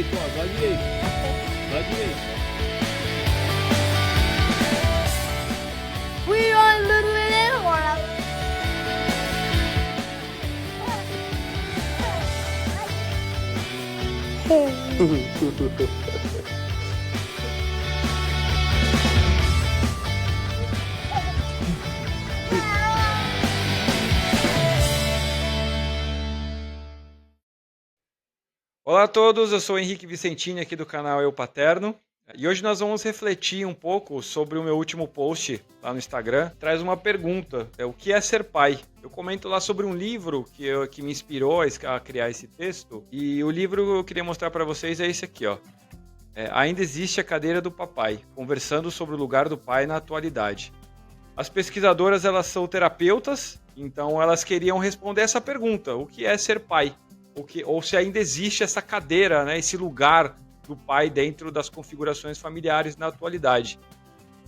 direito, ó, do lado direito. Do lado direito. We are little agora. Olá a todos, eu sou o Henrique Vicentini aqui do canal Eu Paterno e hoje nós vamos refletir um pouco sobre o meu último post lá no Instagram. Traz uma pergunta, o que é ser pai? Eu comento lá sobre um livro que me inspirou a criar esse texto e o livro que eu queria mostrar para vocês é esse aqui, ó. Ainda existe a cadeira do papai, conversando sobre o lugar do pai na atualidade. As pesquisadoras, elas são terapeutas, então elas queriam responder essa pergunta, o que é ser pai? Ou se ainda existe essa cadeira, né, esse lugar do pai dentro das configurações familiares na atualidade.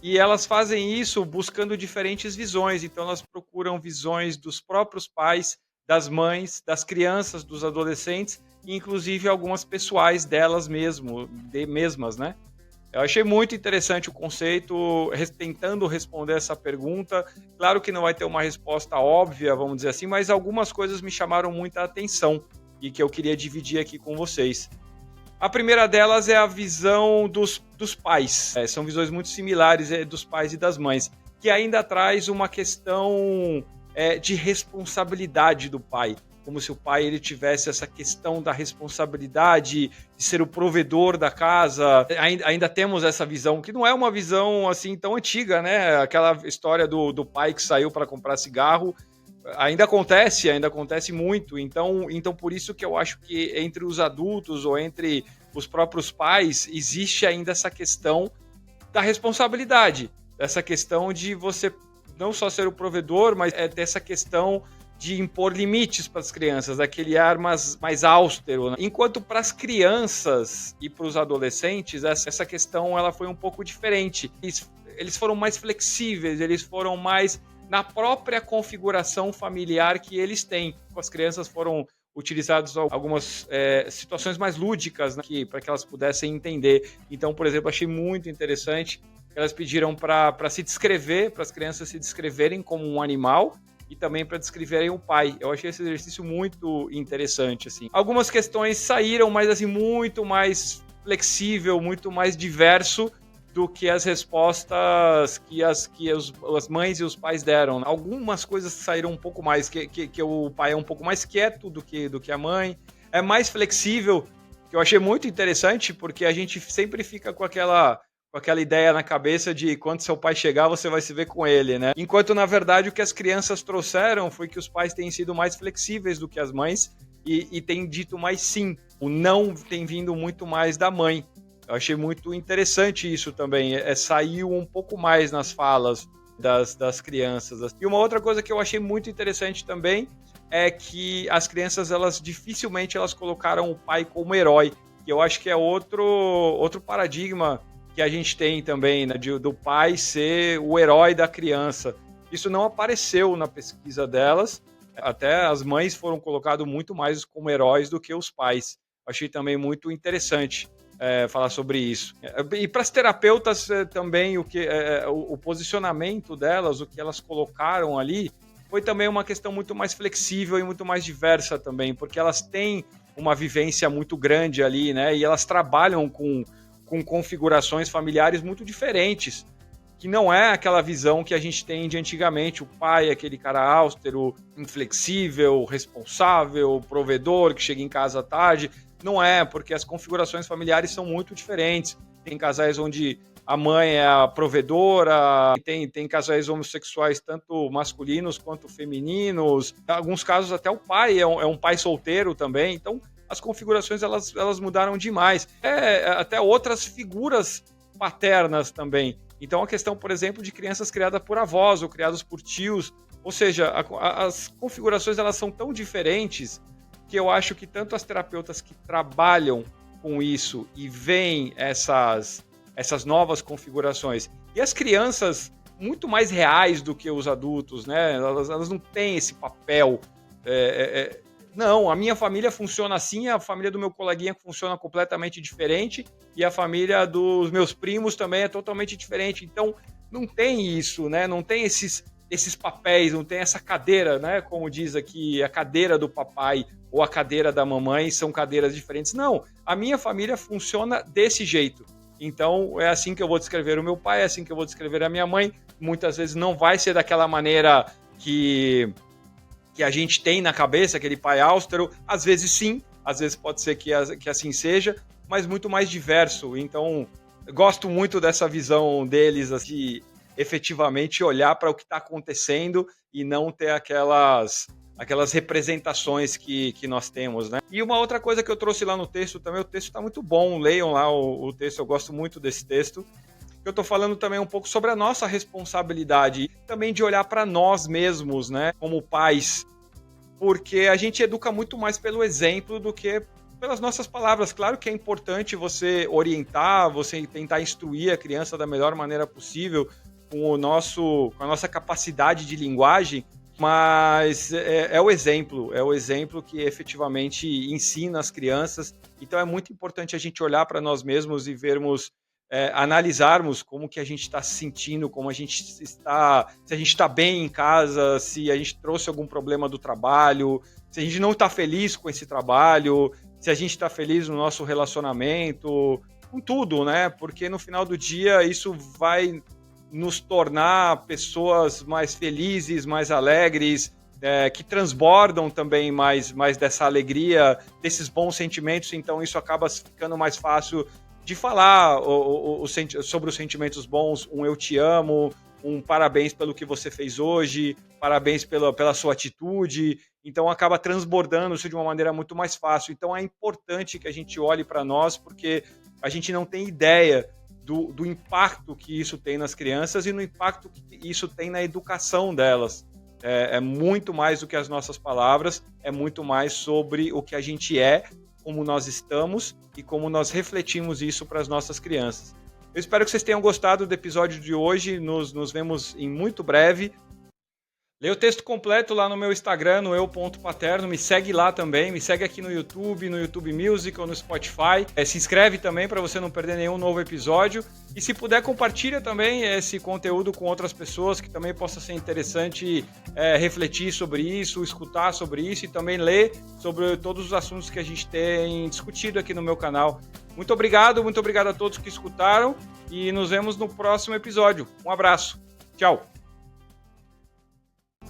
E elas fazem isso buscando diferentes visões, então elas procuram visões dos próprios pais, das mães, das crianças, dos adolescentes, e inclusive algumas pessoais delas mesmas, né? Eu achei muito interessante o conceito, tentando responder essa pergunta. Claro que não vai ter uma resposta óbvia, vamos dizer assim, mas algumas coisas me chamaram muita atenção e que eu queria dividir aqui com vocês. A primeira delas é a visão dos pais. São visões muito similares dos pais e das mães, que ainda traz uma questão de responsabilidade do pai. Como se o pai ele tivesse essa questão da responsabilidade de ser o provedor da casa. Ainda temos essa visão, que não é uma visão assim tão antiga, né? Aquela história do pai que saiu para comprar cigarro, ainda acontece muito. Então por isso que eu acho que entre os adultos ou entre os próprios pais existe ainda essa questão da responsabilidade, essa questão de você não só ser o provedor, mas ter essa questão de impor limites para as crianças, aquele ar mais austero, né? Enquanto para as crianças e para os adolescentes, essa questão ela foi um pouco diferente. Eles foram mais flexíveis, eles foram mais na própria configuração familiar que eles têm. Com as crianças foram utilizadas algumas situações mais lúdicas, né, para que elas pudessem entender. Então, por exemplo, achei muito interessante que elas pediram para se descrever, para as crianças se descreverem como um animal, e também para descreverem o pai. Eu achei esse exercício muito interessante, assim. Algumas questões saíram, mas assim, muito mais flexível, muito mais diverso do que as respostas que as mães e os pais deram. Algumas coisas saíram um pouco mais, que o pai é um pouco mais quieto do que a mãe, é mais flexível, que eu achei muito interessante, porque a gente sempre fica com aquela ideia na cabeça de quando seu pai chegar, você vai se ver com ele, né? Enquanto, na verdade, o que as crianças trouxeram foi que os pais têm sido mais flexíveis do que as mães e têm dito mais sim. O não tem vindo muito mais da mãe. Eu achei muito interessante isso também. Saiu um pouco mais nas falas das crianças. E uma outra coisa que eu achei muito interessante também é que as crianças, dificilmente elas colocaram o pai como herói. E eu acho que é outro paradigma que a gente tem também, né, do pai ser o herói da criança. Isso não apareceu na pesquisa delas, até as mães foram colocadas muito mais como heróis do que os pais. Achei também muito interessante falar sobre isso. E para as terapeutas também, o posicionamento delas, o que elas colocaram ali, foi também uma questão muito mais flexível e muito mais diversa também, porque elas têm uma vivência muito grande ali, né, e elas trabalham com configurações familiares muito diferentes, que não é aquela visão que a gente tem de antigamente, o pai é aquele cara austero, inflexível, responsável, provedor, que chega em casa à tarde. Não é, porque as configurações familiares são muito diferentes. Tem casais onde a mãe é a provedora, tem casais homossexuais tanto masculinos quanto femininos, em alguns casos até o pai é um pai solteiro também, então as configurações elas mudaram demais. Até outras figuras paternas também. Então a questão, por exemplo, de crianças criadas por avós ou criadas por tios, ou seja, as configurações elas são tão diferentes que eu acho que tanto as terapeutas que trabalham com isso e veem essas novas configurações, e as crianças muito mais reais do que os adultos, né? Elas não têm esse papel Não, a minha família funciona assim, a família do meu coleguinha funciona completamente diferente e a família dos meus primos também é totalmente diferente. Então, não tem isso, né? Não tem esses papéis, não tem essa cadeira, né? Como diz aqui, a cadeira do papai ou a cadeira da mamãe são cadeiras diferentes. Não, a minha família funciona desse jeito. Então, é assim que eu vou descrever o meu pai, é assim que eu vou descrever a minha mãe. Muitas vezes não vai ser daquela maneira que a gente tem na cabeça, aquele pai austero. Às vezes sim, às vezes pode ser que assim seja, mas muito mais diverso. Então, eu gosto muito dessa visão deles, assim, efetivamente olhar para o que está acontecendo e não ter aquelas representações que nós temos, né? E uma outra coisa que eu trouxe lá no texto também, o texto está muito bom, leiam lá o texto, eu gosto muito desse texto. Eu estou falando também um pouco sobre a nossa responsabilidade, também de olhar para nós mesmos, né, como pais, porque a gente educa muito mais pelo exemplo do que pelas nossas palavras. Claro que é importante você orientar, você tentar instruir a criança da melhor maneira possível, com a nossa capacidade de linguagem, mas é o exemplo que efetivamente ensina as crianças. Então é muito importante a gente olhar para nós mesmos e vermos, analisarmos como que a gente está se sentindo, como a gente está, se a gente está bem em casa, se a gente trouxe algum problema do trabalho, se a gente não está feliz com esse trabalho, se a gente está feliz no nosso relacionamento, com tudo, né? Porque no final do dia isso vai nos tornar pessoas mais felizes, mais alegres, que transbordam também mais dessa alegria, desses bons sentimentos. Então isso acaba ficando mais fácil de falar sobre os sentimentos bons, um eu te amo, um parabéns pelo que você fez hoje, parabéns pela sua atitude. Então acaba transbordando isso de uma maneira muito mais fácil. Então é importante que a gente olhe para nós, porque a gente não tem ideia do impacto que isso tem nas crianças e no impacto que isso tem na educação delas. É muito mais do que as nossas palavras, é muito mais sobre o que a gente é, como nós estamos e como nós refletimos isso para as nossas crianças. Eu espero que vocês tenham gostado do episódio de hoje. Nos vemos em muito breve. Leia o texto completo lá no meu Instagram, no eu.paterno. Me segue lá também. Me segue aqui no YouTube Music ou no Spotify. Se inscreve também para você não perder nenhum novo episódio. E se puder, compartilha também esse conteúdo com outras pessoas, que também possa ser interessante refletir sobre isso, escutar sobre isso e também ler sobre todos os assuntos que a gente tem discutido aqui no meu canal. Muito obrigado a todos que escutaram e nos vemos no próximo episódio. Um abraço. Tchau.